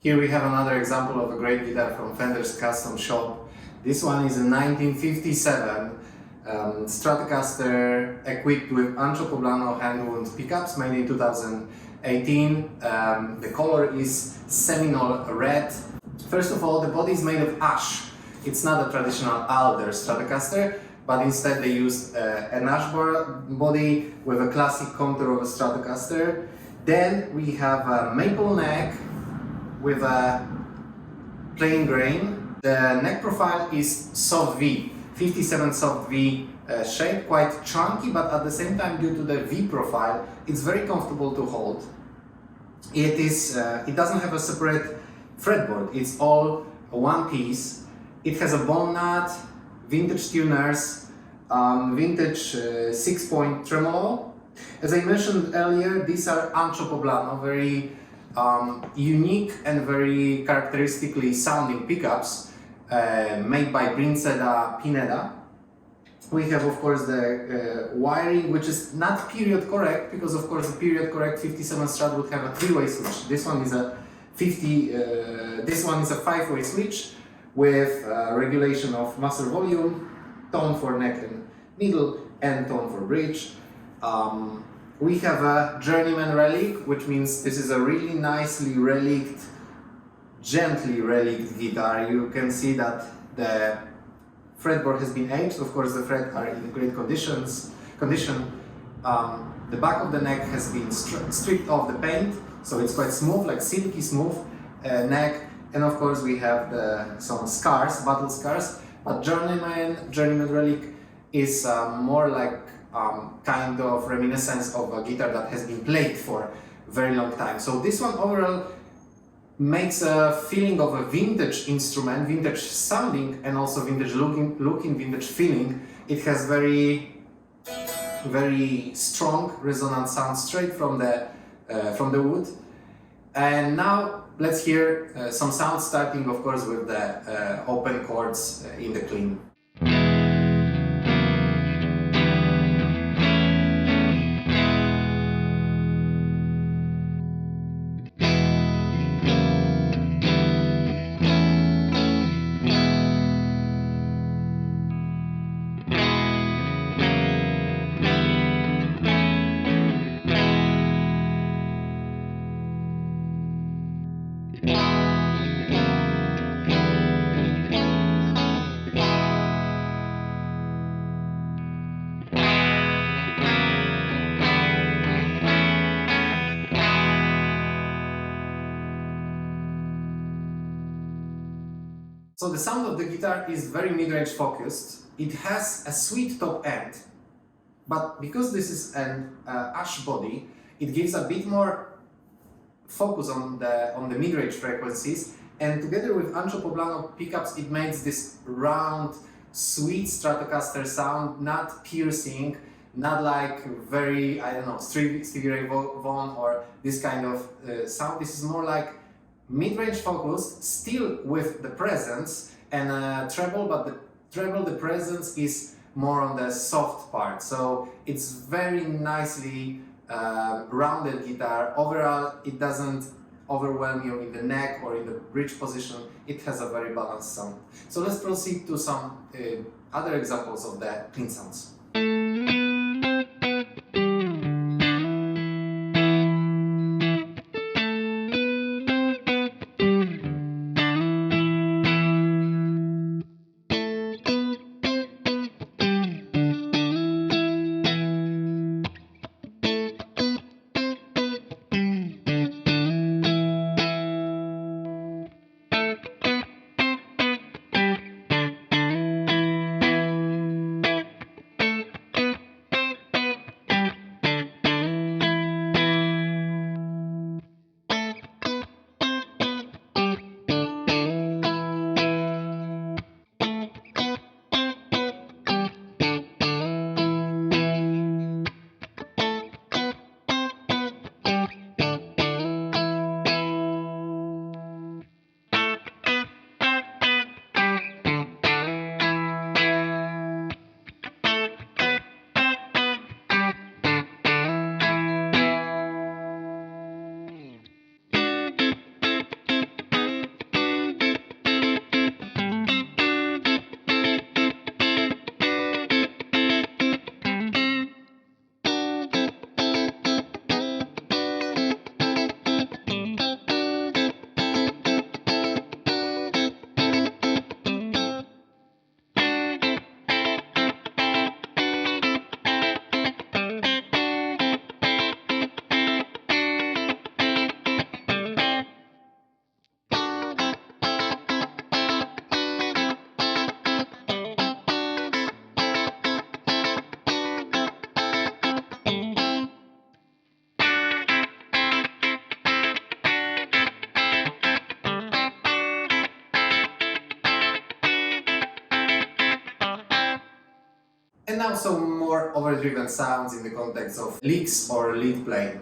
Here we have another example of a great guitar from Fender's Custom Shop. This one is a 1957 Stratocaster equipped with Ancho Poblano hand-wound pickups made in 2018. The color is Seminol red. First of all, the body is made of ash. It's not a traditional alder Stratocaster, but instead they used an ash body with a classic contour of a Stratocaster. Then we have a maple neck with a plain grain. The neck profile is soft V, 57 soft V shape, quite chunky, but at the same time, due to the V profile, it's very comfortable to hold. It doesn't have a separate fretboard, it's all one piece. It has a bone nut, vintage tuners, vintage 6-point tremolo. As I mentioned earlier, these are Ancho Poblano, very unique and very characteristically sounding pickups made by Brinceda Pineda. We have, of course, the wiring, which is not period correct, because of course the period correct 57 Strat would have a 3-way switch. This one is a 5-way switch with regulation of master volume, tone for neck and middle, and tone for bridge. We have a Journeyman Relic, which means this is a really nicely relicked, gently relicked guitar. You can see that the fretboard has been aged. Of course, the frets are in great condition. The back of the neck has been stripped off the paint, so it's quite smooth, like silky smooth neck. And of course, we have some scars, battle scars. But Journeyman Relic is more like kind of reminiscence of a guitar that has been played for a very long time. So this one overall makes a feeling of a vintage instrument, vintage sounding, and also vintage looking, vintage feeling. It has very strong resonant sound straight from the wood. And now let's hear some sound, starting of course with the open chords in the clean. So the sound of the guitar is very mid-range focused. It has a sweet top end, but because this is an ash body, it gives a bit more focus on the mid-range frequencies, and together with Ancho Poblano pickups, it makes this round, sweet Stratocaster sound, not piercing, not like very, I don't know, Stevie Ray Vaughan or this kind of sound. This is more like mid-range focused, still with the presence and treble, but the presence is more on the soft part. So it's very nicely rounded guitar. Overall, it doesn't overwhelm you in the neck or in the bridge position. It has a very balanced sound. So let's proceed to some other examples of the clean sounds. And now some more overdriven sounds in the context of licks or lead playing.